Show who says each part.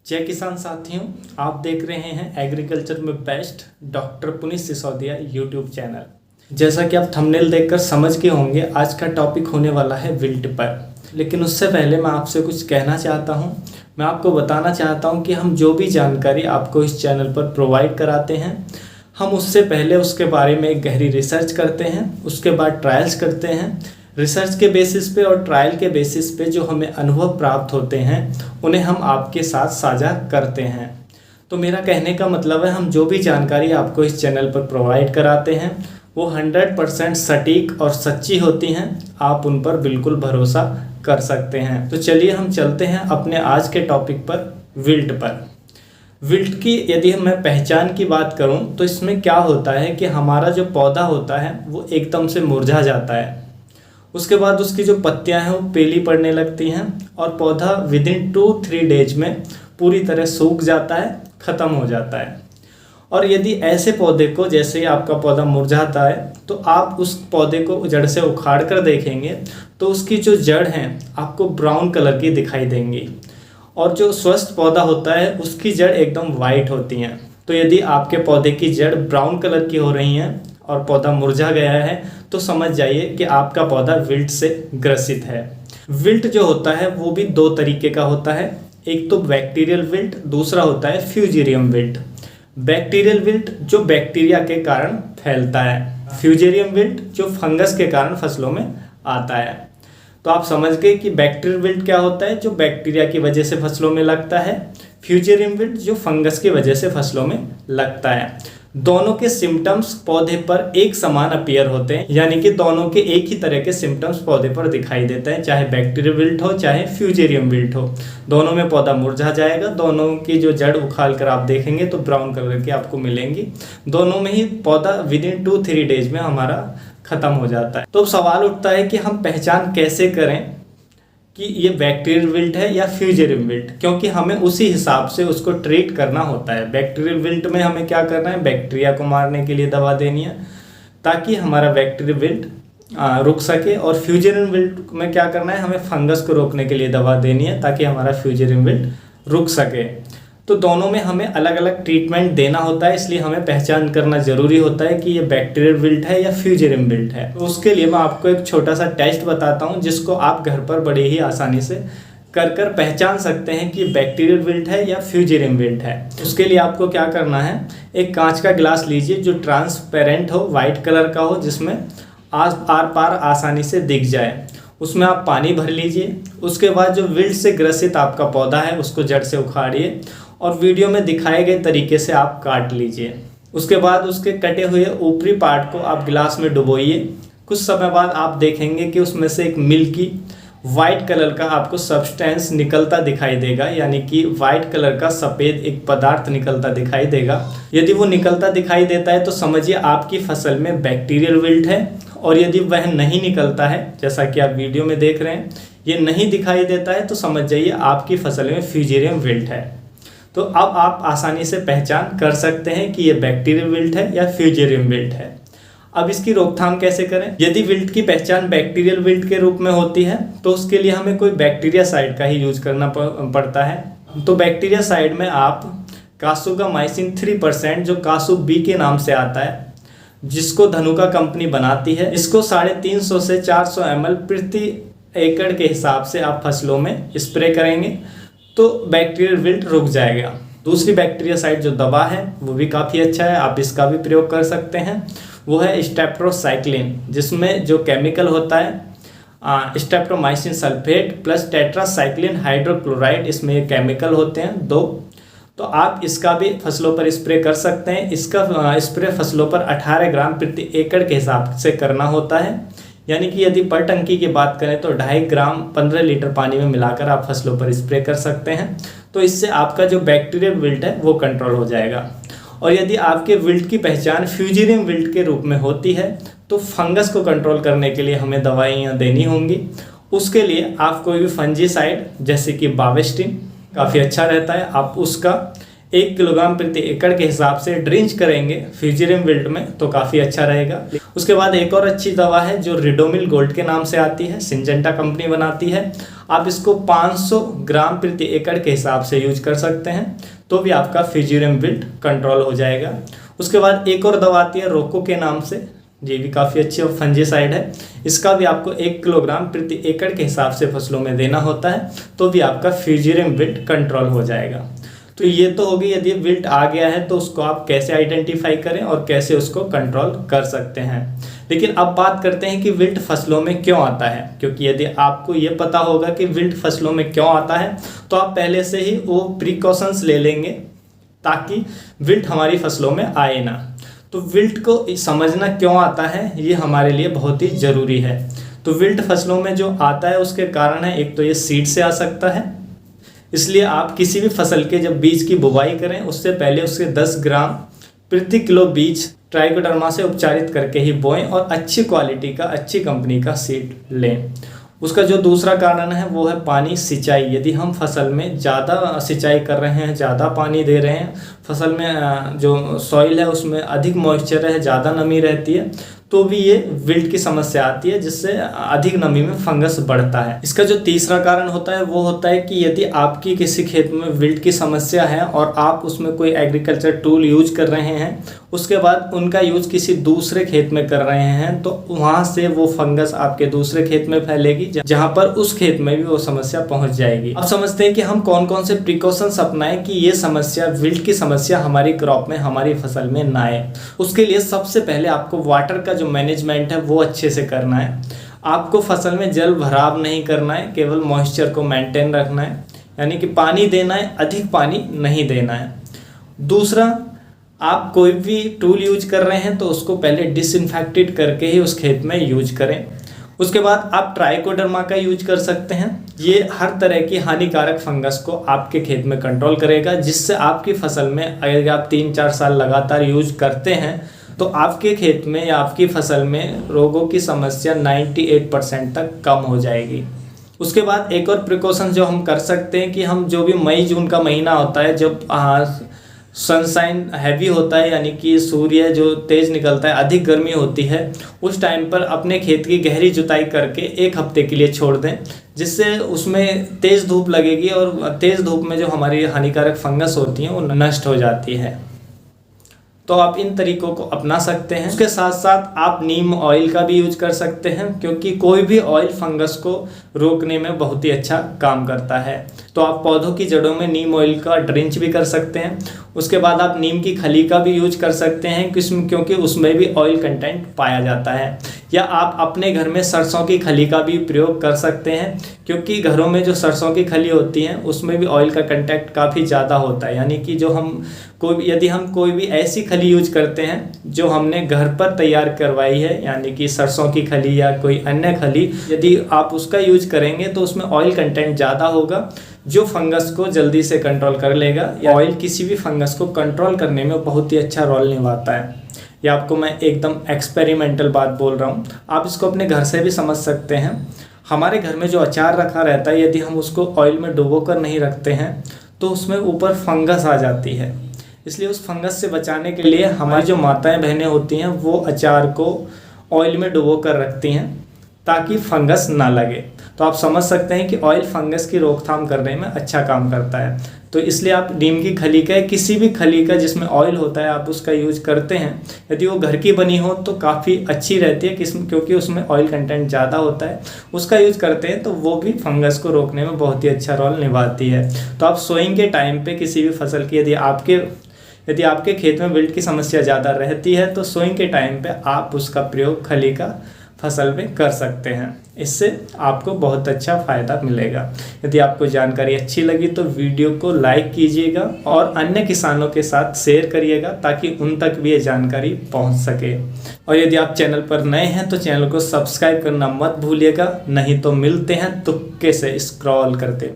Speaker 1: जय किसान साथियों, आप देख रहे हैं एग्रीकल्चर में best doctor Puneet Sisodia YouTube channel. जैसा कि आप थंबनेल देखकर समझ गए होंगे, आज का टॉपिक होने वाला है विल्ट पर। लेकिन उससे पहले मैं आपसे कुछ कहना चाहता हूं। मैं आपको बताना चाहता हूं कि हम जो भी जानकारी आपको इस चैनल पर प्रोवाइड कराते हैं, हम उससे पहले उसके बारे में एक गहरी रिसर्च करते हैं, उसके बाद ट्रायल्स करते हैं। रिसर्च के बेसिस पे और ट्रायल के बेसिस पे जो हमें अनुभव प्राप्त होते हैं उन्हें हम आपके साथ साझा करते हैं। तो मेरा कहने का मतलब है, हम जो भी जानकारी आपको इस चैनल पर प्रोवाइड कराते हैं वो 100% सटीक और सच्ची होती हैं। आप उन पर बिल्कुल भरोसा कर सकते हैं। तो चलिए हम चलते हैं अपने आज के टॉपिक पर, विल्ट पर। विल्ट की यदि मैं पहचान की बात करूं तो इसमें क्या होता है कि हमारा जो पौधा होता है वो एकदम से मुरझा जाता है। उसके बाद उसकी जो पत्तियां हैं वो पीली पड़ने लगती हैं और पौधा विदिन 2-3 डेज में पूरी तरह सूख जाता है, ख़त्म हो जाता है। और यदि ऐसे पौधे को, जैसे ही आपका पौधा मुरझाता है, तो आप उस पौधे को जड़ से उखाड़ कर देखेंगे तो उसकी जो जड़ हैं आपको ब्राउन कलर की दिखाई देंगी और जो स्वस्थ पौधा होता है उसकी जड़ एकदम वाइट होती हैं। तो यदि आपके पौधे की जड़ ब्राउन कलर की हो रही हैं और पौधा मुरझा गया है तो समझ जाइए कि आपका पौधा विल्ट से ग्रसित है। विल्ट जो होता है वो भी 2 तरीके का होता है। एक तो बैक्टीरियल विल्ट, दूसरा होता है फ्यूजेरियम विल्ट। बैक्टीरियल विल्ट जो बैक्टीरिया के कारण फैलता है, फ्यूजेरियम विल्ट जो फंगस के कारण फसलों में आता है। तो आप समझ गए कि बैक्टीरियल विल्ट क्या होता है, जो बैक्टीरिया की वजह से फसलों में लगता है। फ्यूजेरियम विल्ट जो फंगस की वजह से फसलों में लगता है। दोनों के सिम्टम्स पौधे पर एक समान अपीयर होते हैं, यानी कि दोनों के एक ही तरह के सिम्टम्स पौधे पर दिखाई देते हैं, चाहे बैक्टीरियल विल्ट हो चाहे फ्यूजेरियम विल्ट हो। दोनों में पौधा मुरझा जाएगा, दोनों की जो जड़ उखाड़ कर आप देखेंगे तो ब्राउन कलर की आपको मिलेंगी। दोनों में ही पौधा विदिन 2-3 डेज में हमारा खत्म हो जाता है। तो सवाल उठता है कि हम पहचान कैसे करें कि ये बैक्टीरियल विल्ट है या फ्यूजेरियम विल्ट, क्योंकि हमें उसी हिसाब से उसको ट्रीट करना होता है। बैक्टीरियल विल्ट में हमें क्या करना है, बैक्टीरिया को मारने के लिए दवा देनी है ताकि हमारा बैक्टीरियल विल्ट रुक सके, और फ्यूजेरियम विल्ट में क्या करना है, हमें फंगस को रोकने के लिए दवा देनी है ताकि हमारा फ्यूजेरियम विल्ट रुक सके। तो दोनों में हमें अलग अलग ट्रीटमेंट देना होता है, इसलिए हमें पहचान करना ज़रूरी होता है कि ये बैक्टीरियल विल्ट है या फ्यूजेरियम विल्ट है। तो उसके लिए मैं आपको एक छोटा सा टेस्ट बताता हूँ जिसको आप घर पर बड़े ही आसानी से कर पहचान सकते हैं कि बैक्टीरियल विल्ट है या फ्यूजेरियम विल्ट है। उसके लिए आपको क्या करना है, एक कांच का गिलास लीजिए जो ट्रांसपेरेंट हो, वाइट कलर का हो, जिसमें आर पार आसानी से दिख जाए। उसमें आप पानी भर लीजिए। उसके बाद जो विल्ट से ग्रसित आपका पौधा है उसको जड़ से उखाड़िए और वीडियो में दिखाए गए तरीके से आप काट लीजिए। उसके बाद उसके कटे हुए ऊपरी पार्ट को आप गिलास में डुबोइए। कुछ समय बाद आप देखेंगे कि उसमें से एक मिल्की वाइट कलर का आपको सब्सटेंस निकलता दिखाई देगा, यानी कि वाइट कलर का सफ़ेद एक पदार्थ निकलता दिखाई देगा। यदि वो निकलता दिखाई देता है तो समझिए आपकी फसल में बैक्टीरियल विल्ट है, और यदि वह नहीं निकलता है, जैसा कि आप वीडियो में देख रहे हैं, ये नहीं दिखाई देता है, तो समझ जाइए आपकी फसल में फ्यूजेरियम विल्ट है। तो अब आप आसानी से पहचान कर सकते हैं कि ये बैक्टीरियल विल्ट है या फ्यूजेरियम विल्ट है। अब इसकी रोकथाम कैसे करें? यदि विल्ट की पहचान बैक्टीरियल विल्ट के रूप में होती है तो उसके लिए हमें कोई बैक्टीरिया साइड का ही यूज करना पड़ता है। तो बैक्टीरिया साइड में आप कासुगामाइसिन 3%, जो कासु बी के नाम से आता है, जिसको धनुका कंपनी बनाती है, इसको 350 से 400 ml प्रति एकड़ के हिसाब से आप फसलों में स्प्रे करेंगे तो बैक्टीरियल विल्ट रुक जाएगा। दूसरी बैक्टीरिया साइड जो दवा है वो भी काफ़ी अच्छा है, आप इसका भी प्रयोग कर सकते हैं। वो है स्टेप्टोसाइक्लिन, जिसमें जो केमिकल होता है streptomycin sulphate plus tetracycline hydrochloride, इसमें ये केमिकल होते हैं 2। तो आप इसका भी फसलों पर स्प्रे कर सकते हैं। इसका स्प्रे फसलों पर 18 ग्राम प्रति एकड़ के हिसाब से करना होता है, यानी कि यदि पर टंकी की बात करें तो 2.5 ग्राम 15 लीटर पानी में मिलाकर आप फसलों पर स्प्रे कर सकते हैं। तो इससे आपका जो बैक्टीरियल विल्ट है वो कंट्रोल हो जाएगा। और यदि आपके विल्ट की पहचान फ्यूजेरियम विल्ट के रूप में होती है तो फंगस को कंट्रोल करने के लिए हमें दवाइयाँ देनी होंगी। उसके लिए आप कोई भी फंजीसाइड जैसे कि बावेस्टिन काफ़ी अच्छा रहता है, आप उसका 1 किलोग्राम प्रति एकड़ के हिसाब से ड्रिंच करेंगे फ्यूजियरियम विल्ट में तो काफ़ी अच्छा रहेगा। उसके बाद एक और अच्छी दवा है जो रिडोमिल गोल्ड के नाम से आती है, सिंजेंटा कंपनी बनाती है। आप इसको 500 ग्राम प्रति एकड़ के हिसाब से यूज कर सकते हैं तो भी आपका फ्यूजियरियम विल्ट कंट्रोल हो जाएगा। उसके बाद एक और दवा आती है रोको के नाम से, ये भी काफ़ी अच्छी और फंजीसाइड है। इसका भी आपको 1 किलोग्राम प्रति एकड़ के हिसाब से फसलों में देना होता है तो भी आपका फ्यूजियरियम विल्ट कंट्रोल हो जाएगा। तो ये तो होगी यदि विल्ट आ गया है तो उसको आप कैसे आइडेंटिफाई करें और कैसे उसको कंट्रोल कर सकते हैं। लेकिन अब बात करते हैं कि विल्ट फसलों में क्यों आता है, क्योंकि यदि आपको ये पता होगा कि विल्ट फसलों में क्यों आता है तो आप पहले से ही वो प्रिकॉशंस ले लेंगे ताकि विल्ट हमारी फसलों में आए ना। तो विल्ट को समझना क्यों आता है ये हमारे लिए बहुत ही ज़रूरी है। तो विल्ट फसलों में जो आता है उसके कारण है, एक तो ये सीड से आ सकता है, इसलिए आप किसी भी फसल के जब बीज की बुवाई करें उससे पहले उसके 10 ग्राम प्रति किलो बीज ट्राइकोडर्मा से उपचारित करके ही बोएं और अच्छी क्वालिटी का, अच्छी कंपनी का सीड लें। उसका जो दूसरा कारण है वो है पानी, सिंचाई। यदि हम फसल में ज़्यादा सिंचाई कर रहे हैं, ज़्यादा पानी दे रहे हैं, फसल में जो सॉइल है उसमें अधिक मॉइस्चर है, ज़्यादा नमी रहती है, तो भी ये विल्ट की समस्या आती है जिससे अधिक नमी में फंगस बढ़ता है। इसका जो तीसरा कारण होता है वो होता है कि यदि आपकी किसी खेत में विल्ट की समस्या है और आप उसमें कोई एग्रीकल्चर टूल यूज कर रहे हैं, उसके बाद उनका यूज किसी दूसरे खेत में कर रहे हैं तो वहाँ से वो फंगस आपके दूसरे खेत में फैलेगी जहाँ पर उस खेत में भी वो समस्या पहुँच जाएगी। अब समझते हैं कि हम कौन कौन से प्रिकॉशंस अपनाएं कि ये समस्या, विल्ट की समस्या हमारी क्रॉप में, हमारी फसल में ना आए। उसके लिए सबसे पहले आपको वाटर का जो मैनेजमेंट है वो अच्छे से करना है। आपको फसल में जल भराव नहीं करना है, केवल मॉइस्चर को मेंटेन रखना है, यानी कि पानी देना है, अधिक पानी नहीं देना है। दूसरा, आप कोई भी टूल यूज कर रहे हैं तो उसको पहले डिसइंफेक्टेड करके ही उस खेत में यूज करें। उसके बाद आप ट्राइकोडर्मा का यूज कर सकते हैं। ये हर तरह की हानिकारक फंगस को आपके खेत में कंट्रोल करेगा, जिससे आपकी फसल में अगर आप 3-4 साल लगातार यूज करते हैं तो आपके खेत में या आपकी फसल में रोगों की समस्या 98% तक कम हो जाएगी। उसके बाद एक और प्रिकॉशन जो हम कर सकते हैं कि हम जो भी मई जून का महीना होता है, जब सनशाइन हैवी होता है, यानी कि सूर्य जो तेज़ निकलता है, अधिक गर्मी होती है, उस टाइम पर अपने खेत की गहरी जुताई करके 1 हफ्ते के लिए छोड़ दें, जिससे उसमें तेज़ धूप लगेगी और तेज़ धूप में जो हमारी हानिकारक फंगस होती हैं वो नष्ट हो जाती है। तो आप इन तरीकों को अपना सकते हैं। उसके साथ साथ आप नीम ऑयल का भी यूज कर सकते हैं, क्योंकि कोई भी ऑयल फंगस को रोकने में बहुत ही अच्छा काम करता है। तो आप पौधों की जड़ों में नीम ऑयल का ड्रिंच भी कर सकते हैं। उसके बाद आप नीम की खली का भी यूज कर सकते हैं क्योंकि उसमें भी ऑयल कंटेंट पाया जाता है। या आप अपने घर में सरसों की खली का भी प्रयोग कर सकते हैं, क्योंकि घरों में जो सरसों की खली होती हैं उसमें भी ऑयल का कंटेंट काफ़ी ज़्यादा होता है। यानी कि यदि हम कोई भी ऐसी खली यूज करते हैं जो हमने घर पर तैयार करवाई है, यानी कि सरसों की खली या कोई अन्य खली, यदि आप उसका यूज करेंगे तो उसमें ऑयल कंटेंट ज़्यादा होगा जो फंगस को जल्दी से कंट्रोल कर लेगा। ऑयल किसी भी फंगस को कंट्रोल करने में बहुत ही अच्छा रोल निभाता है। ये आपको मैं एकदम एक्सपेरिमेंटल बात बोल रहा हूँ, आप इसको अपने घर से भी समझ सकते हैं। हमारे घर में जो अचार रखा रहता है, यदि हम उसको ऑयल में डुबो कर नहीं रखते हैं तो उसमें ऊपर फंगस आ जाती है। इसलिए उस फंगस से बचाने के लिए हमारी जो माताएं बहनें होती हैं वो अचार को ऑयल में डुबो कर रखती हैं ताकि फंगस ना लगे। तो आप समझ सकते हैं कि ऑयल फंगस की रोकथाम करने में अच्छा काम करता है। तो इसलिए आप नीम की खली का, किसी भी खली का जिसमें ऑयल होता है, आप उसका यूज करते हैं। यदि वो घर की बनी हो तो काफ़ी अच्छी रहती है क्योंकि उसमें ऑयल कंटेंट ज़्यादा होता है। उसका यूज करते हैं तो वो भी फंगस को रोकने में बहुत ही अच्छा रोल निभाती है। तो आप सोइंग के टाइम पे किसी भी फसल की यदि आपके खेत में विल्ट की समस्या ज़्यादा रहती है तो सोइंग के टाइम पे आप उसका प्रयोग खली का फसल में कर सकते हैं। इससे आपको बहुत अच्छा फ़ायदा मिलेगा। यदि आपको जानकारी अच्छी लगी तो वीडियो को लाइक कीजिएगा और अन्य किसानों के साथ शेयर करिएगा ताकि उन तक भी ये जानकारी पहुंच सके। और यदि आप चैनल पर नए हैं तो चैनल को सब्सक्राइब करना मत भूलिएगा, नहीं तो मिलते हैं तुक्के से स्क्रॉल करते।